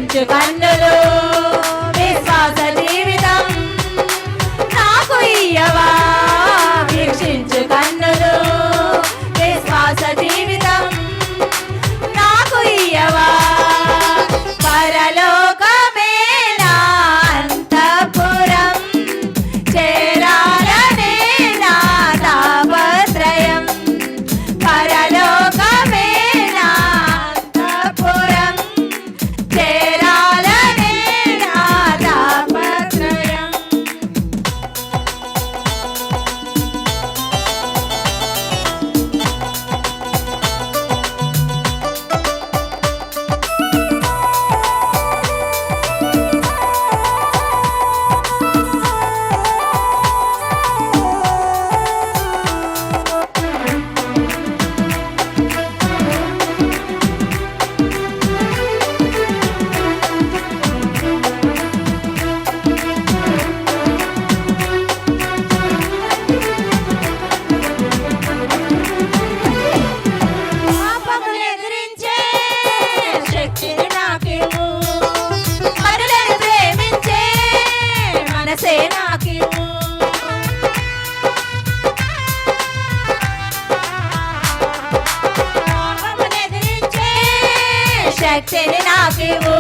వీక్షించు కన్నులు విశ్వాస జీవితం నాకు ఇయ్యవా వీక్షించు కన్నులు విశ్వాస జీవితం నాకు ఇయ్యవా పరలోకమే నా అంతఃపురం చేరాలనే నా తాపత్రయం పరలోకమే నా అంతఃపురం చేరాలనే నా తాపత్రయం పాపమును ఎదిరించే శక్తిని నాకివ్వు పరులను ప్రేమించే మనసే నాకివ్వు పాపమును ఎదిరించే శక్తిని నాకివ్వు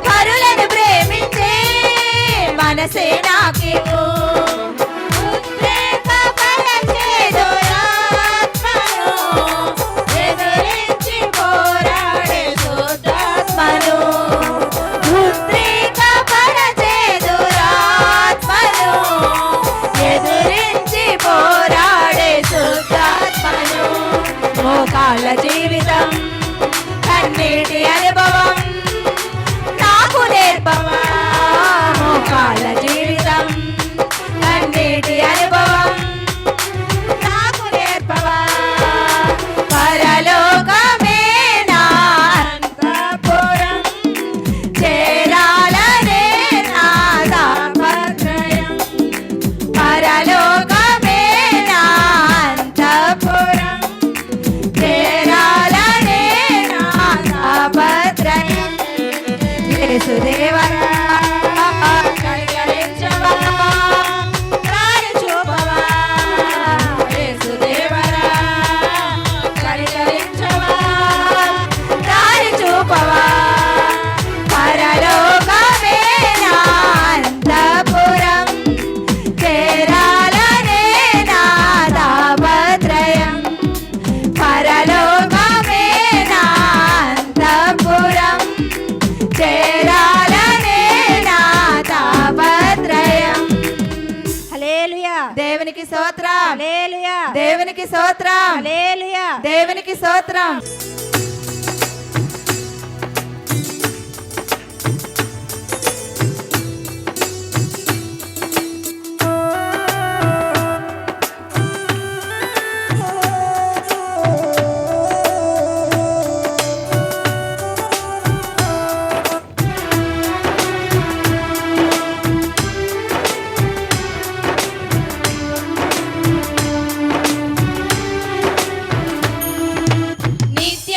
పరులను ప్రేమించే మనసే నాకివ్వు ఉద్రేకపరచే దురాత్మను ఎదిరించి పోరాడే శుద్ధాత్మను ఉద్రేకపరచే దురాత్మను ఎదిరించి పోరాడే శుద్ధాత్మను మోకాళ్ళ జీవితం కన్నీటి అనుభవం నాకు నేర్పవా మోకాళ్ళ జీవితం కన్నీటి అనుభవం నాకు నేర్పవా పరలోకమే నా అంతఃపురం చేరాలనే నా తాపత్రయం పరలోకమే నా అంతఃపురం చేరాలనే నా తాపత్రయం యేసుదేవరా కనికరించవా దారి చూపవా యేసుదేవరా కనికరించవా దారి చూపవా పరలోకమే నా అంతఃపురం చేరాలనే నా తాపత్రయం పరలోకమే నా అంతఃపురం చేరాలనే నా తాపత్రయం హల్లెలూయా దేవునికి స్తోత్రం హల్లెలూయా దేవునికి స్తోత్రం హల్లెలూయా దేవునికి స్తోత్రం నిత్య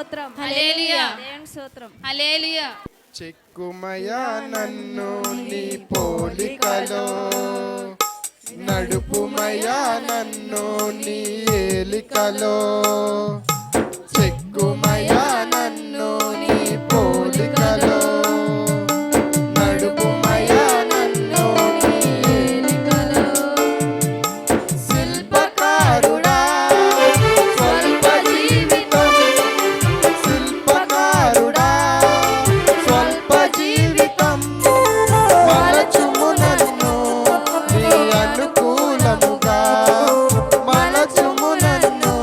స్తోత్రం హల్లెలూయా. దేవుని స్తోత్రం హల్లెలూయా. చెక్కుమయా నన్ను నీ పోలికలో, నడుపుమయా నన్ను నీ ఏలికలో. చెక్కుమయా నన్ను నీ పోలికలో, నడుపుమయా నన్ను నీ ఏలికలో. శిల్పకారుడా స్వల్ప జీవితం, శిల్పకారుడా స్వల్ప జీవితం. మలచుము నన్ను నీ అనుకూలముగా, మలచుము నన్ను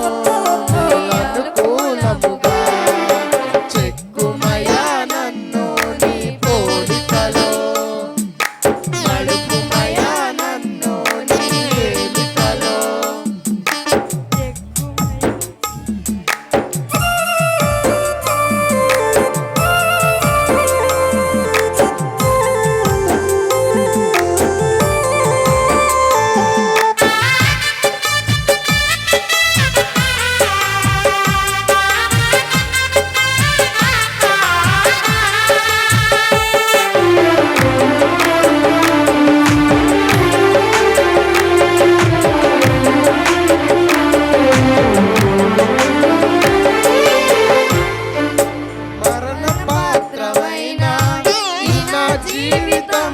నీ అనుకూలముగా. చెక్కుమయా నన్ను నీ పోలికలో, నడుపుమయా నన్ను నీ ఏలికలో. మరణ పాత్రమైన ఈ నా జీవితం,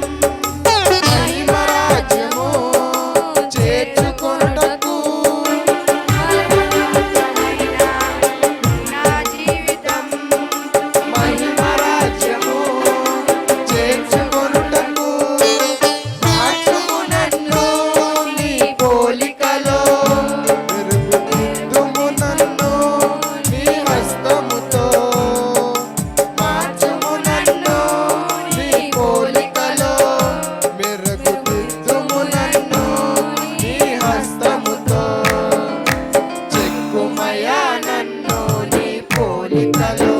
మహిమ రాజ్యము చేర్చుకొనుటకు. నా జీవితం మహిమ రాజ్యము చేర్చుకొనుటకు. మార్చుము నన్ను నీ పోలికలో, మెరుగుదిద్దుము నన్ను నీ హస్తముతో. మార్చుము నన్ను నీ పోలికలో, మెరుగుదిద్దుము నన్ను నీ హస్తముతో. చెక్కుమయా నన్ను నీ పోలికలో,